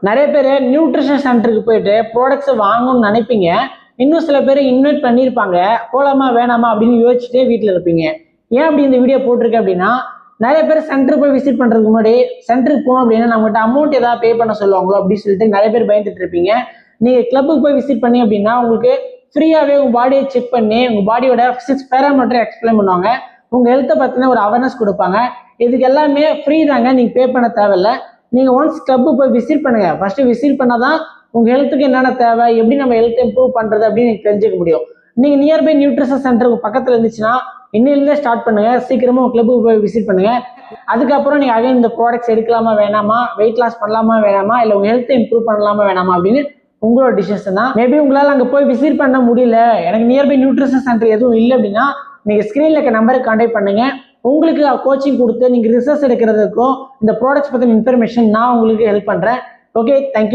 நிறைய பேர் நியூட்ரிஷன் சென்டருக்கு போயிட்டு ப்ராடக்ட்ஸை வாங்கணும்னு நினைப்பீங்க. இன்னும் சில பேர் இன்வைட் பண்ணியிருப்பாங்க, போகலாமா வேணாமா அப்படின்னு யோசிச்சுட்டே வீட்டில் இருப்பீங்க. ஏன் அப்படி இந்த வீடியோ போட்டிருக்கேன் அப்படின்னா, நிறைய பேர் சென்டருக்கு போய் விசிட் பண்ணுறதுக்கு முன்னாடி சென்டருக்கு போகணும் அப்படின்னா நம்மகிட்ட அமௌண்ட் ஏதாவது பே பண்ண சொல்லுவாங்களோ அப்படின்னு சொல்லிட்டு நிறைய பேர் பயந்துட்டு இருப்பீங்க. நீங்கள் கிளப்புக்கு போய் விசிட் பண்ணி அப்படின்னா உங்களுக்கு ஃப்ரீயாகவே உங்கள் பாடியை செக் பண்ணி உங்கள் பாடியோட 6 பேராமீட்டரை எக்ஸ்பிளைன் பண்ணுவாங்க. உங்கள் ஹெல்த்தை பற்றின ஒரு அவேர்னஸ் கொடுப்பாங்க. இதுக்கு எல்லாமே ஃப்ரீ தாங்க, நீங்கள் பே பண்ண தேவையில்லை. நீங்கள் ஒன்ஸ் கிளப்பு போய் விசிட் பண்ணுங்க. ஃபர்ஸ்ட் விசிட் பண்ணாதான் உங்க ஹெல்த்துக்கு என்னென்ன தேவை, எப்படி நம்ம ஹெல்த் இம்ப்ரூவ் பண்றது அப்படின்னு நீங்க தெரிஞ்சுக்க முடியும். நீங்க நியர்பை நியூட்ரிஷன் சென்டருக்கு பக்கத்துல இருந்துச்சுன்னா இன்னிலிருந்தே ஸ்டார்ட் பண்ணுங்க. சீக்கிரமா உங்க கிளப்புக்கு போய் விசிட் பண்ணுங்க. அதுக்கப்புறம் நீங்க அகைன் இந்த ப்ராடக்ட்ஸ் எடுக்கலாமா வேணாமா, வெயிட் லாஸ் பண்ணலாமா வேணாமா, இல்லை உங்க ஹெல்த்தை இம்ப்ரூவ் பண்ணலாமா வேணாமா அப்படின்னு உங்களோட டிசிஷன் தான். மேபி உங்களால் அங்கே போய் விசிட் பண்ண முடியல, எனக்கு நியர்பை நியூட்ரிஷன் சென்டர் எதுவும் இல்லை அப்படின்னா நீங்கள் ஸ்க்ரீனில் இருக்க நம்பருக்கு கான்டாக்ட் பண்ணுங்க. உங்களுக்கு கோச்சிங் கொடுத்து நீங்கள் ரிசர்ச் எடுக்கிறதுக்கும் இந்த ப்ராடக்ட்ஸ் பற்றின இன்ஃபர்மேஷன் நான் உங்களுக்கு ஹெல்ப் பண்ணுறேன். Okay, thank you.